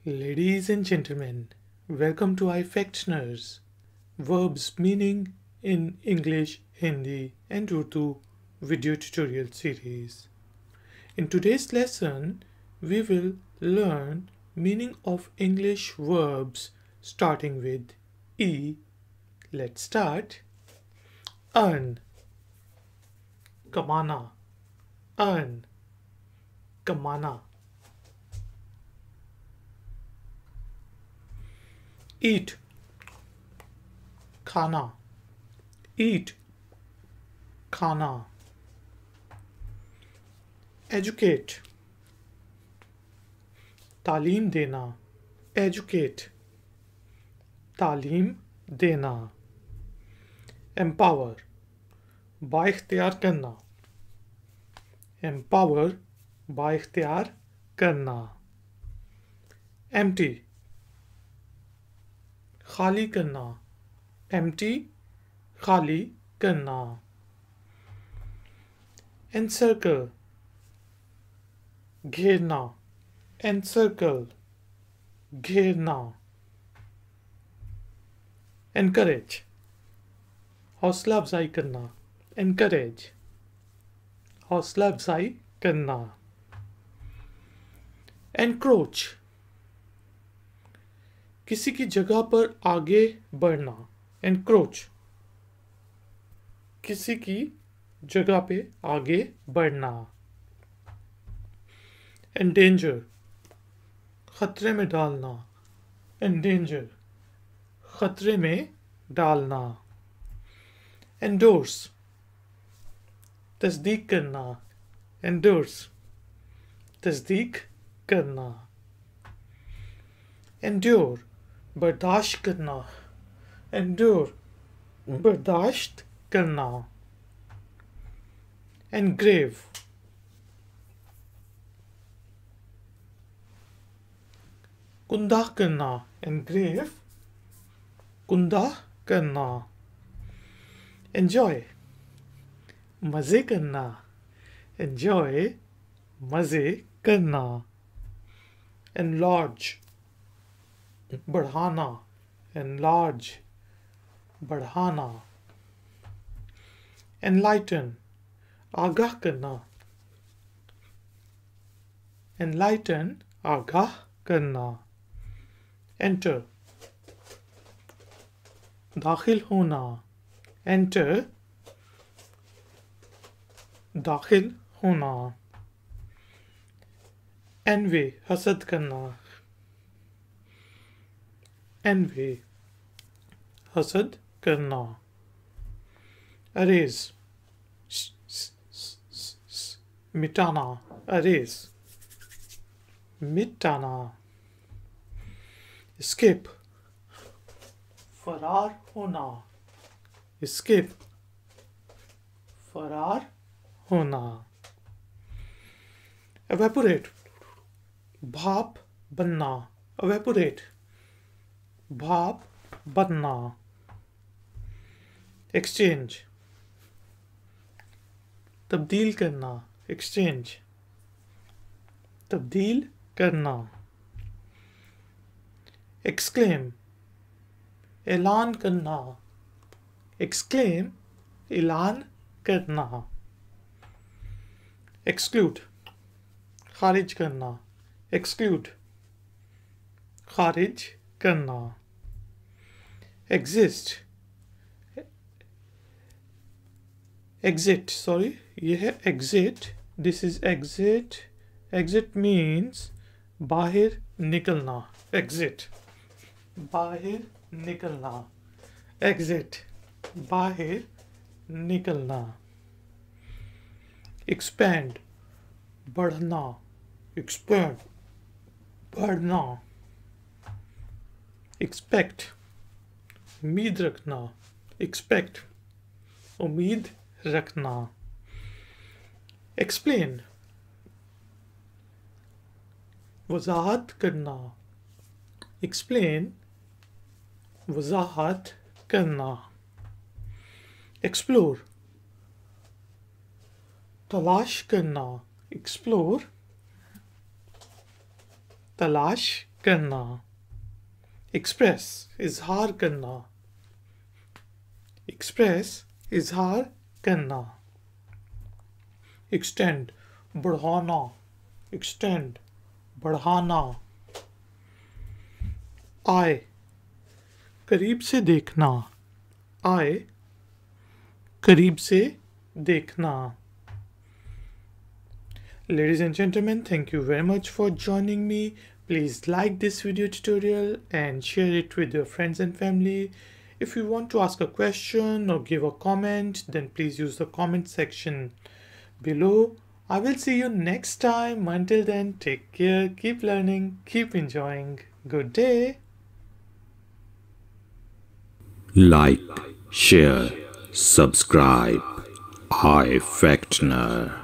Ladies and gentlemen, welcome to iFactioners, Verbs meaning in English, Hindi and Urdu video tutorial series. In today's lesson, we will learn meaning of English verbs starting with E. Let's start. Earn, kamana, earn, kamana. Eat, खाना, eat, खाना. Educate, तालीम देना, educate, तालीम देना. Empower, बाइख्तियार करना, empower, बाइख्तियार करना. Empty, खाली करना, empty, खाली करना. Encircle, घेरना, encircle, घेरना. Encourage, हौसला अफजाई करना, encourage, हौसला अफजाई करना. Encroach, किसी की जगह पर आगे बढ़ना, encroach, किसी की जगह पे आगे बढ़ना. Endanger, खतरे में डालना, Endanger, खतरे में डालना. Endorse, तस्दीक करना, Endorse, तस्दीक करना. Endure, बर्दाश्त करना, Endure, बर्दाश्त करना. Engrave, कुंदा करना, Engrave, कुंदा करना. Enjoy, मजे करना, Enjoy, मजे करना. Enlarge, बढ़ाना, Enlarge, बढ़ाना. Enlighten, आगाह करना, Enlighten, आगाह करना. Enter, दाखिल होना, Enter, दाखिल होना. Envy, हसद करना, Envy, हसद करना. Erase, मिटाना, Erase, मिटाना. Escape, फरार होना, Escape, फरार होना. Evaporate, भाप बनना, Evaporate, भाप बनना. Exchange, तब्दील करना, Exchange, तब्दील करना. Exclaim, ऐलान करना, Exclaim, ऐलान करना. Exclude, खारिज करना, Exclude, खारिज करना. Exist, ये है exit. This is exit. Exit means बाहर निकलना, exit, बाहर निकलना. Exit, बाहर निकलना. Expand, बढ़ना, expand, बढ़ना. Expect, उम्मीद रखना, expect, उम्मीद रखना. Explain, वजाहत करना, Explain, वजाहत करना. Explore, तलाश करना, Explore, तलाश करना. Express इजहार करना. Express इजहार करना. Extend बढ़ाना. Extend बढ़ाना. Eye करीब से देखना. Eye करीब से देखना. Ladies and gentlemen, thank you very much for joining me. Please like this video tutorial and share it with your friends and family. If you want to ask a question or give a comment, then please use the comment section below. I will see you next time. Until then, take care, keep learning, keep enjoying. Good day. Like, share, subscribe. I Factner.